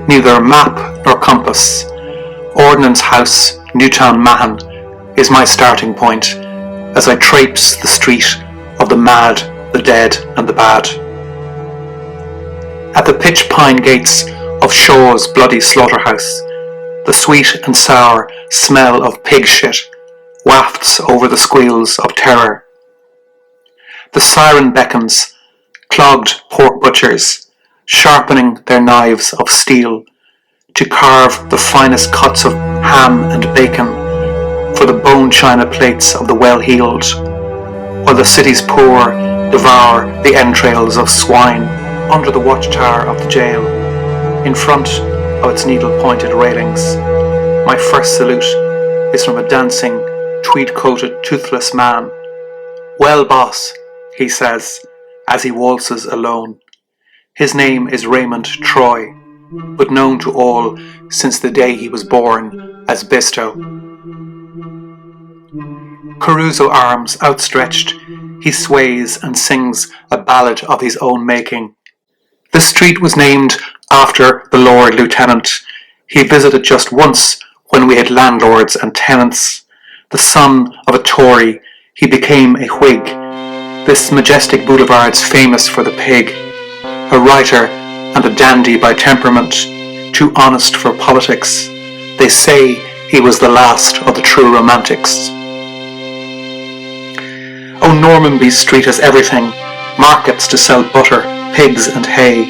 neither map nor compass. Ordnance House, Newtown Mahon, is my starting point as I traipse the street of the mad, the dead and the bad. At the pitch pine gates of Shaw's bloody slaughterhouse, the sweet and sour smell of pig shit wafts over the squeals of terror. The siren beckons, clogged pork butchers, sharpening their knives of steel to carve the finest cuts of ham and bacon for the bone china plates of the well-heeled, while the city's poor devour the entrails of swine under the watchtower of the jail, in front of its needle-pointed railings. My first salute is from a dancing, tweed-coated, toothless man. "Well, boss," he says, as he waltzes alone. His name is Raymond Troy, but known to all since the day he was born as Bisto. Caruso arms outstretched, he sways and sings a ballad of his own making. The street was named after the Lord Lieutenant. He visited just once when we had landlords and tenants. The son of a Tory, he became a Whig. This majestic boulevard's famous for the pig. A writer and a dandy by temperament, too honest for politics. They say he was the last of the true romantics. Oh, Normanby Street has everything. Markets to sell butter, pigs and hay.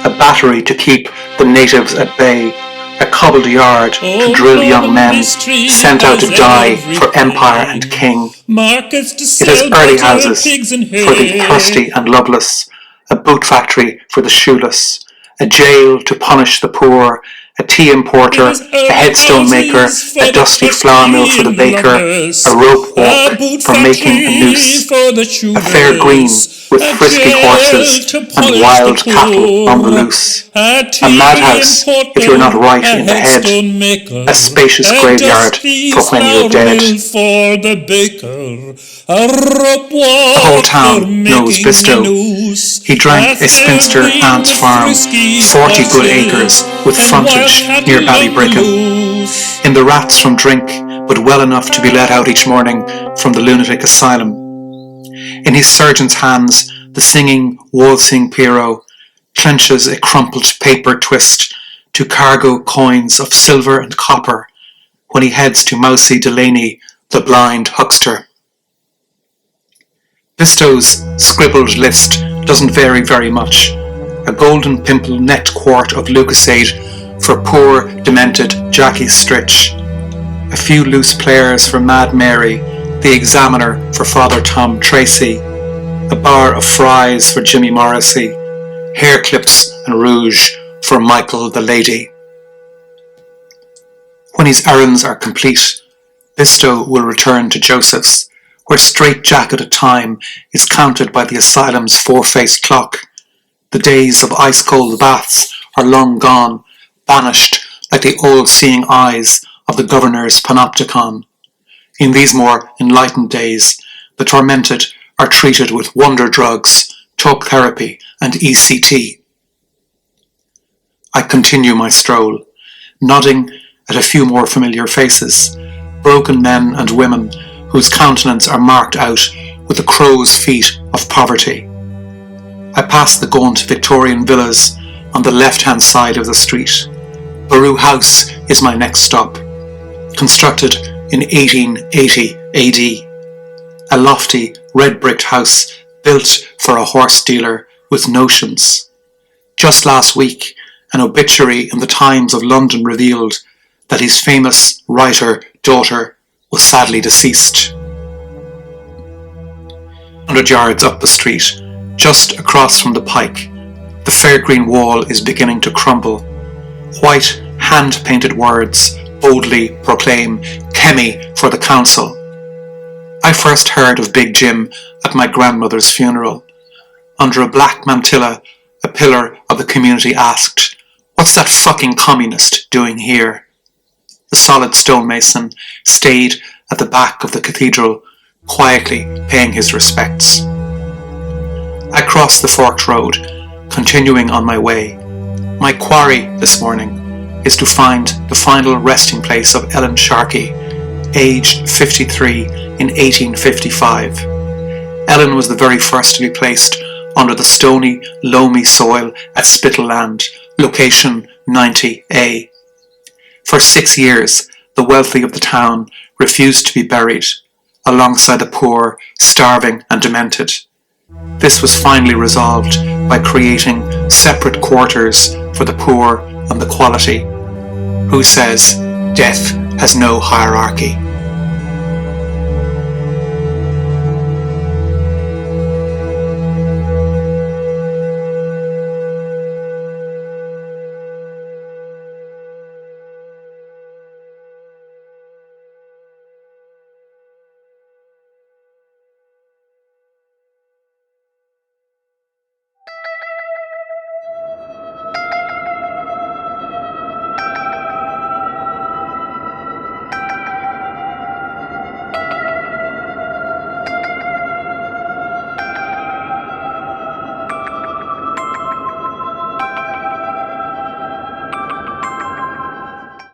A battery to keep the natives at bay. A cobbled yard to drill young men sent out to die for empire and king. It has early houses for the thirsty and loveless, a boot factory for the shoeless, a jail to punish the poor, a tea importer, a headstone maker, a dusty flour mill for the baker, a rope walk for making a noose, a fair green with frisky horses and wild cattle on the loose, a madhouse if you're not right in the head, a spacious graveyard for when you're dead. The whole town knows Bisto. He drank a spinster aunt's farm, 40 good acres with frontage near Ballybricken. In the rats from drink, but well enough to be let out each morning from the lunatic asylum. In his surgeon's hands, the singing, waltzing Pierrot clenches a crumpled paper twist to cargo coins of silver and copper when he heads to Mousy Delaney, the blind huckster. Bisto's scribbled list doesn't vary very much. A golden pimple net quart of Lucasade for poor, demented Jackie Stritch. A few loose players for Mad Mary, the Examiner for Father Tom Tracy. A bar of fries for Jimmy Morrissey. Hair clips and rouge for Michael the Lady. When his errands are complete, Bisto will return to Joseph's, where strait-jacketed time is counted by the asylum's four-faced clock. The days of ice-cold baths are long gone, banished like the all-seeing eyes of the governor's panopticon. In these more enlightened days, the tormented are treated with wonder drugs, talk therapy and ECT. I continue my stroll, nodding at a few more familiar faces, broken men and women whose countenance are marked out with the crow's feet of poverty. I pass the gaunt Victorian villas on the left-hand side of the street. Baru House is my next stop, constructed in 1880 AD. A lofty, red-bricked house built for a horse dealer with notions. Just last week, an obituary in the Times of London revealed that his famous writer daughter was sadly deceased. 100 yards up the street, just across from the pike, the fair green wall is beginning to crumble. White, hand-painted words boldly proclaim Kemi for the council. I first heard of Big Jim at my grandmother's funeral. Under a black mantilla, a pillar of the community asked, "What's that fucking communist doing here?" The solid stonemason stayed at the back of the cathedral, quietly paying his respects. I crossed the forked road, continuing on my way. My quarry this morning is to find the final resting place of Ellen Sharkey, aged 53 in 1855. Ellen was the very first to be placed under the stony, loamy soil at Spittal Land, location 90A. For 6 years, the wealthy of the town refused to be buried, alongside the poor, starving and demented. This was finally resolved by creating separate quarters for the poor and the quality. Who says death has no hierarchy?